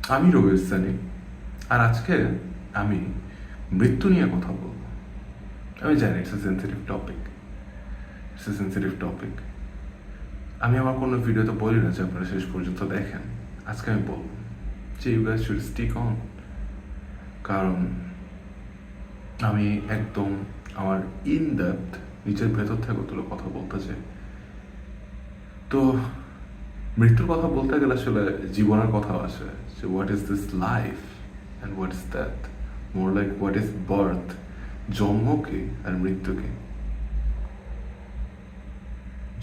আমি রবির সানি, আর আজকে আমি মৃত্যু নিয়ে কথা বলবো। আমি জানি ইটস এ সেন্সিটিভ টপিক। আমি আমার কোনো ভিডিওতে বলি না যে আপনারা শেষ পর্যন্ত দেখেন। আজকে আমি বলবো যে you guys should stick on, কারণ আমি একদম আমার ইন ডেপথ নিজের ভেতর থেকে তুলে কথা বলতে চাই। তো মৃত্যুর কথা বলতে গেলে আসলে জীবনের কথা আসে, যে what is this life and what is that, more like what is birth. জন্ম কি আর মৃত্যু কি?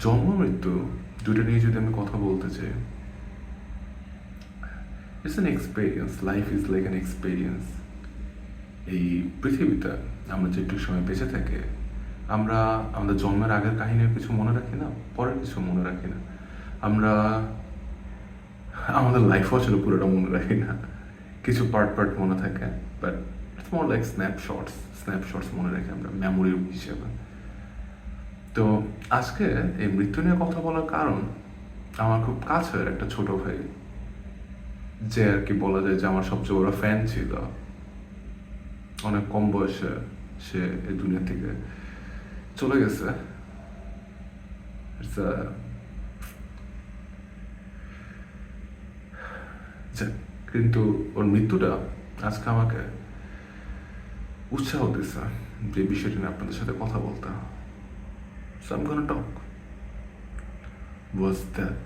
জন্ম মৃত্যু দুটো নিয়ে যদি আমি কথা বলতে চাই, it's an experience. Life is like an experience. এই পৃথিবীতে আমরা যেটুকু সময় বেঁচে থাকি, আমরা আমাদের জন্মের আগের কাহিনীর কিছু মনে রাখি না, পরের কিছু মনে রাখি না। আমরা আমাদের লাইফও আসলে পুরোটা মনে রাখি না, কিছু পার্ট পার্ট মনে থাকে, বাট ইটস মোর লাইক স্ন্যাপশটস মনে রাখি আমরা মেমোরি হিসেবে। তো আজকে এই মৃত্যু নিয়ে কথা বলার কারণ, আমার খুব কাছের একটা ছোট ভাই, যে আর কি বলা যায় যে আমার সবচেয়ে বড় ফ্যান ছিল। অনেক কম বয়সে সে এই দুনিয়া থেকে চলে গেছে। It's a- কিন্তু ওর মৃত্যুটা আজকে আমাকে উৎসাহ দিচ্ছে যে বিষয়টি নিয়ে আপনাদের সাথে কথা বলতে। So I'm gonna talk. Was that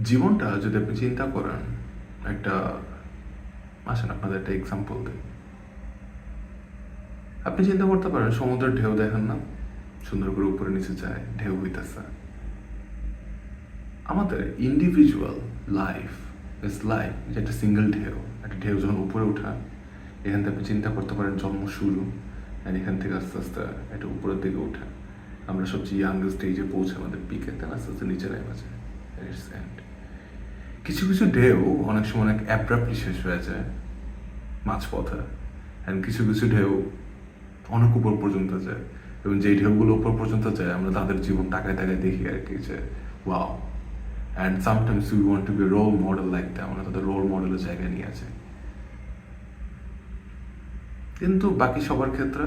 জীবনটা যদি আপনি চিন্তা করেন, একটা আসেন আপনাদের একটা এক্সাম্পল দিই। আপনি চিন্তা করতে পারেন সমুদ্রের ঢেউ দেখেন না, সুন্দর করে উপরে নিচে যায়, ঢেউ হইতেছে। আমাদের ইন্ডিভিজুয়াল লাইফ ইজ লাইফ যে একটা সিঙ্গেল ঢেউ। একটা ঢেউ যখন উপরে ওঠা, এখান থেকে আপনি চিন্তা করতে পারেন জন্ম শুরু, আর এখান থেকে আস্তে আস্তে একটা উপরের দিকে ওঠা। আমরা সবচেয়ে ইয়াং স্টেজে পৌঁছে আমাদের পিকে, তাই আস্তে আস্তে নিচে নেমে যায়, ইটস এন্ড। কিছু কিছু ঢেউ অনেক সময় অনেক অ্যাব্রাপ্টলি শেষ হয়ে যায় মাঝপথে, অ্যান্ড কিছু কিছু ঢেউ অনেক উপর পর্যন্ত যায়। এবং যেই ঢেউগুলো উপর পর্যন্ত যায়, আমরা তাদের জীবন তাকায় তাকায় দেখি আর কি, যে wow. And sometimes we want to be role model like them, আমরা তাদের রোল মডেলের জায়গায় নিয়ে আছে। কিন্তু বাকি সবার ক্ষেত্রে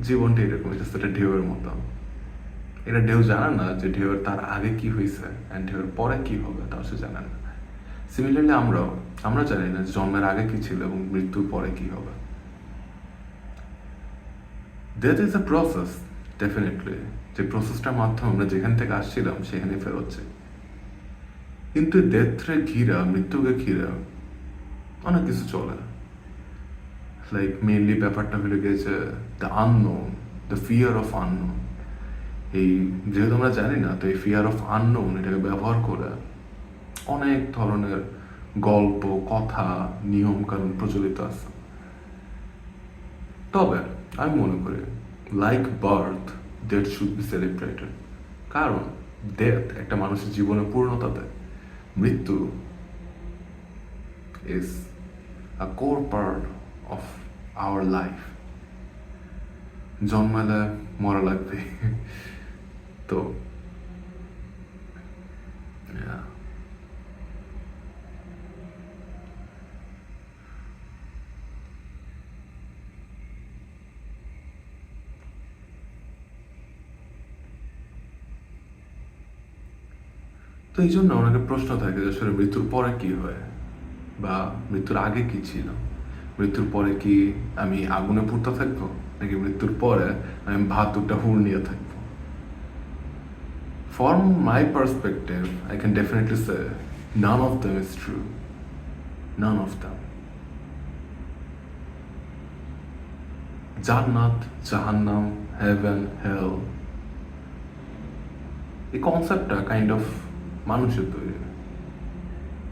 জীবনটা এরকম, জাস্ট একটা ঢেউয়ের মতো। এরা ঢেউ জানে না যে ঢেউয়ের তার আগে কি হয়েছে অ্যান্ড ঢেউয়ের পরে কি হবে, তাও সে জানে না। সিমিলারলি আমরা জানি না জন্মের আগে কি ছিল এবং মৃত্যুর পরে কি হবে। Death is a process, definitely. যে প্রসেসটার মাধ্যমে আমরা যেখান থেকে আসছিলাম সেখানে ফেরোচ্ছে। কিন্তু ডেথরে ঘিরা, মৃত্যুকে ঘিরা অনেক কিছু চলে। লাইক মেইনলি ব্যাপারটা হলে গিয়েছে the unknown, the fear of unknown. এই যেহেতু আমরা জানি না, তো এই ফিয়ার অফ আননোন এটাকে ব্যবহার করে অনেক ধরনের গল্প, কথা, নিয়ম কানুন প্রচলিত আছে। তবে আমি মনে করি like birth, death should be celebrated. কারণ ডেথ একটা মানুষের জীবনে পূর্ণতা দেয়। মৃত্যু is a core part of our life. জন্মালে মরা লাগবে। তো yeah. তো এই জন্য অনেকের প্রশ্ন থাকে যে আসলে মৃত্যুর পরে কি হয়, বা মৃত্যুর আগে কি ছিল। মৃত্যুর পরে কি আমি আগুনে পুড়তে থাকবো, নাকি মৃত্যুর পরে আমি ভাত দুটা হুড় নিয়ে থাকবো? From my perspective, I can definitely say none of them is true. None of them. জান্নাত, জাহান্নাম, হেভেন, হেল, এই কনসেপ্টটা কাইন্ড অফ মানুষের তৈরি।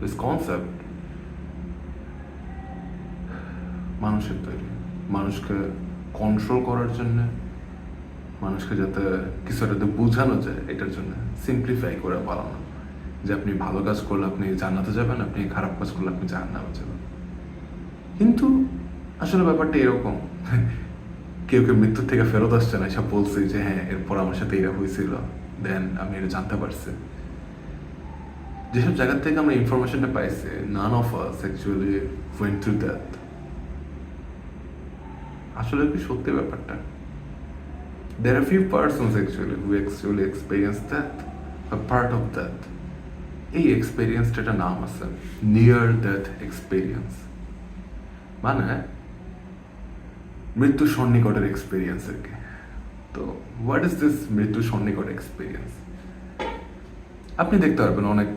দিস কনসেপ্ট মানুষের তৈরি, মানুষকে কন্ট্রোল করার জন্য, মানুষকে যাতে কিছু একটা বোঝানো যায়, এটার জন্য সিম্পলিফাই করে বানানো, যে আপনি ভালো কাজ করলে আপনি জান্নাতে যাবেন, আপনি খারাপ কাজ করলে আপনি জাহান্নামে যাবেন। কিন্তু আসলে ব্যাপারটা এরকম, কেউ কেউ মৃত্যুর থেকে ফেরত আসছে না, সব বলছে যে হ্যাঁ এরপর আমার সাথে এরা হয়েছিল, দেন আমি এটা জানতে পারছি। যেসব জায়গা থেকে আমরা ইনফরমেশনটা পাইছি, none of us actually went through that. আসলে কি সত্যি ব্যাপারটা? There are few persons actually who actually experience that, a part of that. এই এক্সপেরিয়েন্সটা নাম আছে নিয়ার ডেথ এক্সপেরিয়েন্স, মানে মৃত্যু সন্নিকটের এক্সপেরিয়েন্স আর কি। তো হোয়াট ইজ দিস মৃত্যু সন্নিকট এক্সপেরিয়েন্স? আপনি দেখতে পারবেন অনেক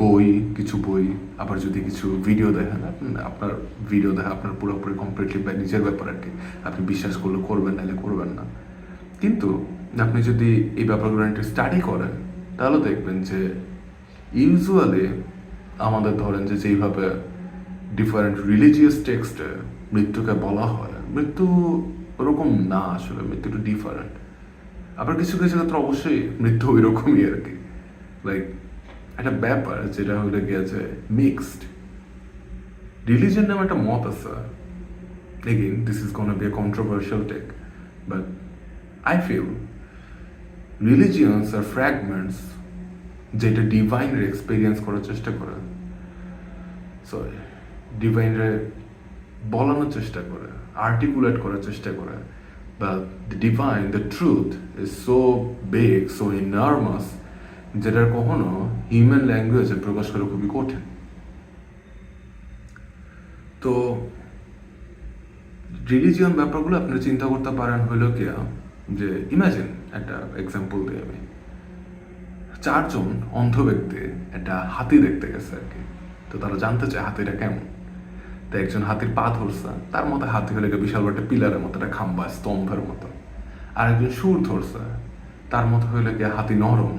বই, কিছু বই, আবার যদি কিছু ভিডিও দেখেন, আপনার ভিডিও দেখা আপনার পুরোপুরি কমপ্লিটলি বা নিজের ব্যাপার আর কি, আপনি বিশ্বাস করলে করবেন, নাহলে করবেন না। কিন্তু আপনি যদি এই ব্যাপারগুলো একটু স্টাডি করেন, তাহলে দেখবেন যে ইউজুয়ালি আমাদের ধরেন যে যেইভাবে ডিফারেন্ট রিলিজিয়াস টেক্সটে মৃত্যুকে বলা হয়, মৃত্যু ওরকম না, আসলে মৃত্যু একটু ডিফারেন্ট। আবার কিছু কিছু ক্ষেত্রে অবশ্যই মৃত্যু ওই রকমই আর কি, লাইক একটা ব্যাপার যেটা হইলে গিয়ে যে মিক্সড। রিলিজিয়ন নামে একটা মত আছে, again this is gonna be a controversial take, but I feel religions are fragments যেটা ডিভাইনের এক্সপিরিয়েন্স করার চেষ্টা করে, সরি ডিভাইনরে বলানোর চেষ্টা করে, আর্টিকুলেট করার চেষ্টা করে, বা the divine, the truth is so big, so enormous, যেটার কখনো হিউম্যান ল্যাঙ্গুয়েজে প্রকাশ করা খুবই কঠিন। তো রিলিজিয়ন ব্যাপারগুলো আপনারা চিন্তা করতে পারেন হইলো কি, যে ইমাজিন একটা এক্সাম্পল দিই আমি, 4 জন অন্ধ ব্যক্তি একটা হাতি দেখতে গেছে আর কি। তো তারা জানতে চায় হাতিটা কেমন। তো একজন হাতির পা ধরছে, তার মতো হাতি হলে বিশাল একটা পিলারের মতো, একটা খাম্বা স্তম্ভের মতো। আর একজন সুর ধরছে, তার মতো হইলে গিয়ে হাতি নরম,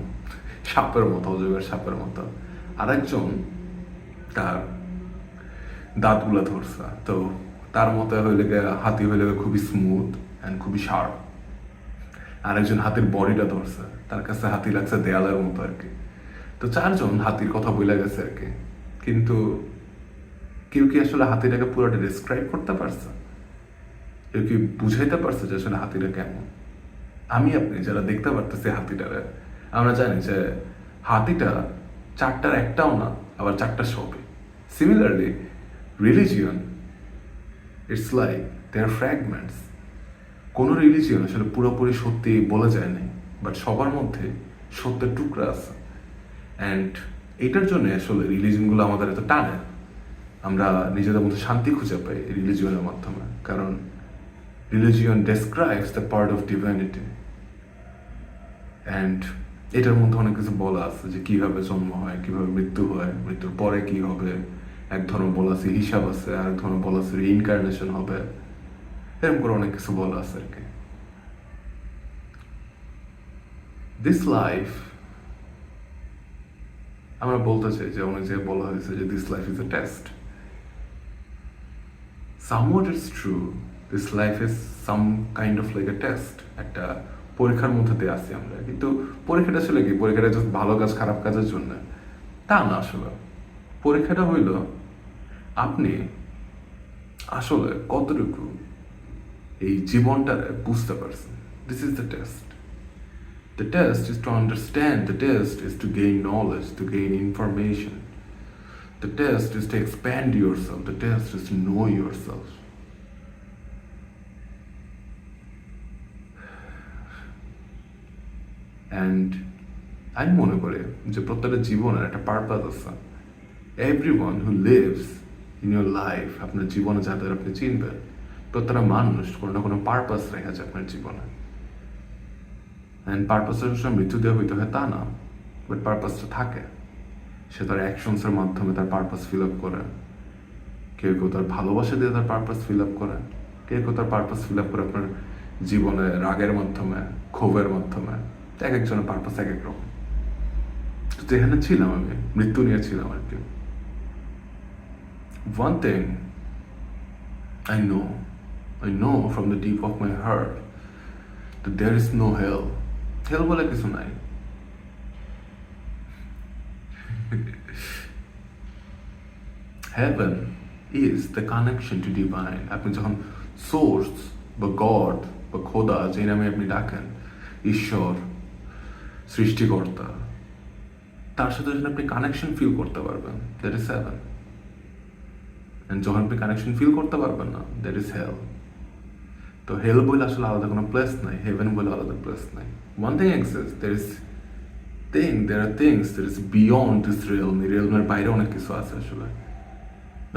সাপের মতো, অজগর সাপের মতো। আর একজন তার দাঁতগুলো ধরছে, তো তার মতো হইলে গিয়ে হাতি হইলে খুবই স্মুথ অ্যান্ড খুবই শার্প। আরেকজন হাতির বডিটা ধরছে, তার কাছে হাতি লাগছে দেয়ালের মতো আর কি। তো 4 জন হাতির কথা বলে গেছে আর কি, কিন্তু কেউ কি আসলে হাতিটাকে পুরোটা ডিসক্রাইব করতে পারছে? কেউ কি বুঝাইতে পারছে যে আসলে হাতিটা কেমন? আমি আপনি যারা দেখতে পারতেছি হাতিটারে, আমরা জানি যে হাতিটা 4টার একটাও না, আবার 4টা সবই। Similarly religion, it's like their fragments. কোনো রিলিজিয়ন আসলে পুরোপুরি সত্যি বলা যায় না, বাট সবার মধ্যে সত্যের টুকরা আছে। অ্যান্ড এটার জন্য আসলে রিলিজিয়নগুলো আমাদের এত টানে, আমরা নিজেদের মধ্যে শান্তি খুঁজে পাই রিলিজিয়নের মাধ্যমে, কারণ religion describes the part of divinity. And এটার মধ্যে অনেক কিছু বলা আছে যে কীভাবে জন্ম হয়, কীভাবে মৃত্যু হয়, মৃত্যুর পরে কী হবে। এক ধরনের বলা আছে হিসাব আছে, আর এক ধরনের বলা আছে রিইনকার্নেশন হবে, এরকম করে অনেক কিছু বলা আছে আর কি। দিস লাইফ, আমরা বলতে চাই যে অনেক জায়গায় বলা হয়েছে যে this life is a test. Somewhat it's true, this life is some kind of like a test, একটা পরীক্ষার মধ্যে দিয়ে আসি আমরা। কিন্তু পরীক্ষাটা আসলে কি, পরীক্ষাটা জাস্ট ভালো কাজ খারাপ কাজের জন্য তা না। আসলে পরীক্ষাটা হইল আপনি আসলে কতটুকু এই জীবনটা বুঝতে পারছেন। This is the test. The test is to understand, the test is to gain knowledge, to gain information. The test is to expand yourself, the test is to know yourself. And আমি মনে করি যে প্রত্যেকটা জীবনের একটা purpose আছে। Everyone who lives in your life, আপনার জীবনে যাদের আপনি চিনবেন, প্রত্যেকটা মানুষ কোনো না কোনো পারপাস রেখেছে আপনার জীবনে। অ্যান্ড পারপাসের সঙ্গে মৃত্যু দেওয়া হইতে হয় তা না, বাট পারপাসটা থাকে। সে তার অ্যাকশনসের মাধ্যমে তার পারপাস ফিল আপ করে। কেউ কেউ তার ভালোবাসা দিয়ে তার পারপাস ফিল আপ করে, কেউ কেউ তার পারপাস ফিল আপ করে আপনার জীবনে রাগের মাধ্যমে, ক্ষোভের মাধ্যমে। এক একজনের পারপাস এক এক রকম। তো যেখানে ছিলাম আমি, মৃত্যু নিয়ে ছিলাম আর কি। One thing I know from the deep of my heart that there is no hell. Hell বলে কিছু নাই। Heaven is the connection to divine. আপনি যখন সোর্স বা গড বা খোদা, যে নামে আপনি ডাকেন, ঈশ্বর, সৃষ্টিকর্তা, তার সাথে যখন আপনি কানেকশন ফিল করতে পারবেন, দ্যাট ইজ হেভেন। অ্যান্ড যখন আপনি কানেকশন ফিল করতে পারবেন না, দ্যাট ইজ হেল। তো হেল বলে আসলে আলাদা কোনো প্লেস নাই, হেভেন বলে আলাদা প্লেস নাই। One thing exist, there are things that is beyond this realm. এই রিয়েলমের বাইরে অনেক কিছু আছে আসলে।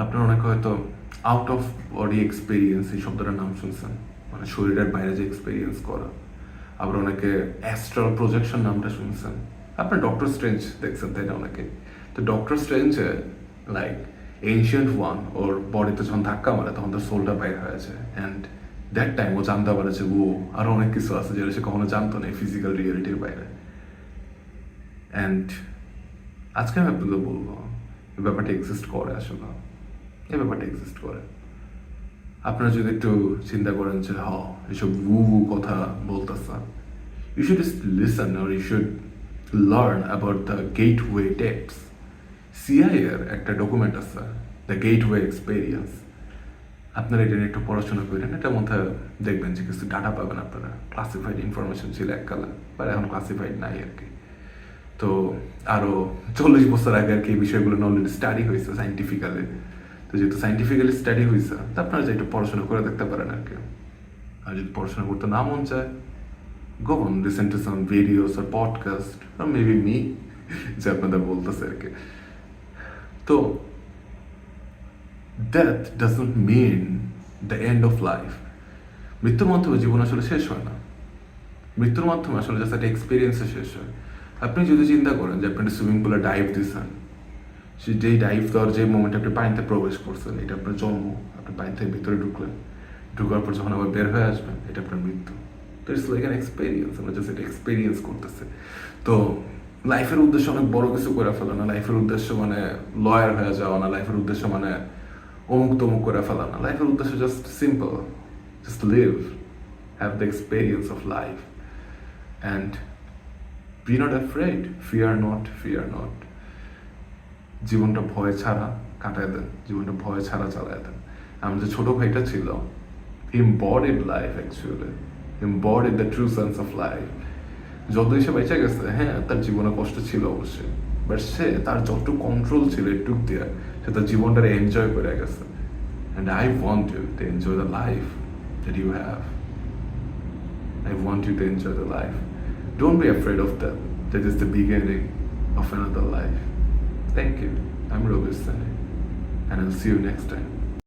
আপনার অনেক হয়তো আউট অফ বডি এক্সপিরিয়েন্স এই শব্দটার নাম শুনছেন, মানে শরীরের বাইরে যে এক্সপিরিয়েন্স করা। আবার অনেকে অ্যাস্ট্রাল প্রজেকশন নামটা শুনছেন। আপনার ডক্টর স্ট্রেঞ্জ দেখছেন, তাই না? অনেকে তো ডক্টর স্ট্রেঞ্জে লাইক এনশিয়েন্ট ওয়ান ওর বডিতে যখন ধাক্কা মারে তখন তার সোলটা বাইর হয়েছে, অ্যান্ড দ্যাট টাইম ও জানতে পারে যে ও আরও অনেক কিছু আছে যেটা সে কখনো জানতো না এই ফিজিক্যাল রিয়েলিটির বাইরে। অ্যান্ড আজকে আমি আপনাদের বলবো এই ব্যাপারটা এক্সিস্ট করে আসলে, এই ব্যাপারটা এক্সিস্ট করে। আপনারা যদি একটু চিন্তা করেন যে এসব woo কথা বলতেছে, you should listen or you should learn about the gateway tapes. CIA এর একটা ডকুমেন্ট আছে, দ্য গেটওয়ে এক্সপেরিয়েন্স। আপনারা এটা নিয়ে একটু পড়াশোনা করেন, এটার মধ্যে দেখবেন যে কিছু ডাটা পাবেন আপনারা। ক্লাসিফাইড ইনফরমেশন ছিল এককালে, বাট এখন ক্লাসিফাইড নাই আর কি। তো আরও 40 বছর আগে আর কি এই বিষয়গুলো অলরেডি স্টাডি হয়েছে সাইন্টিফিক্যালি। তো যেহেতু সাইন্টিফিক্যালি স্টাডি হয়েছে, তো আপনারা যে একটু পড়াশোনা করে দেখতে পারেন আর কি। আর যদি পড়াশোনা করতে না মন চায়, go on, listen to some videos or podcast or maybe me যে আপনাদের বলতেছে আর কি। তো death doesn't mean the end of life. মৃত্যুর মাধ্যমে জীবন আসলে শেষ হয় না। মৃত্যুর মাধ্যমে আসলে জাস্ট একটা এক্সপিরিয়েন্সে শেষ হয়। আপনি যদি চিন্তা করেন যে আপনি একটা সুইমিং পুলে ডাইভ দিয়েছেন, যেই ডাইভ দেওয়ার যে মোমেন্টে আপনি পানিতে প্রবেশ করছেন, এটা আপনার জন্ম। আপনি পানি থেকে ভিতরে ঢুকলেন, ঢুকার পর যখন আবার বের হয়ে আসবেন, এটা আপনার মৃত্যু। তো ইটস লাইক অ্যান এক্সপিরিয়েন্স, আমরা জাস্ট এটা এক্সপিরিয়েন্স করতেছে। তো লাইফের উদ্দেশ্য অনেক বড় কিছু করে ফেলা না, লাইফের উদ্দেশ্য মানে লয়ার হয়ে যাওয়া না, লাইফের উদ্দেশ্য মানে অমুক তমুক করে ফেলা না। লাইফের উদ্দেশ্য just simple, just live, have the experience of life, and be not afraid, fear not. জীবনটা ভয় ছাড়া কাটায় দেন, জীবনটা ভয় ছাড়া চালায় দেন। আমার যে ছোট ভাইটা ছিল, embodied life actually, embodied the true sense of life. যতই সে বেঁচে গেছে, হ্যাঁ তার জীবনে কষ্ট ছিল অবশ্যই, বাট সে তার যতটুকু কন্ট্রোল ছিল একটু দিয়ে সে তার জীবনটারে এনজয় করে গেছে। And I want you to enjoy the life that you have. I want you to enjoy the life. Don't be afraid of that. That is the beginning of another life. Thank you. I'm Robert Sane, and I'll see you next time.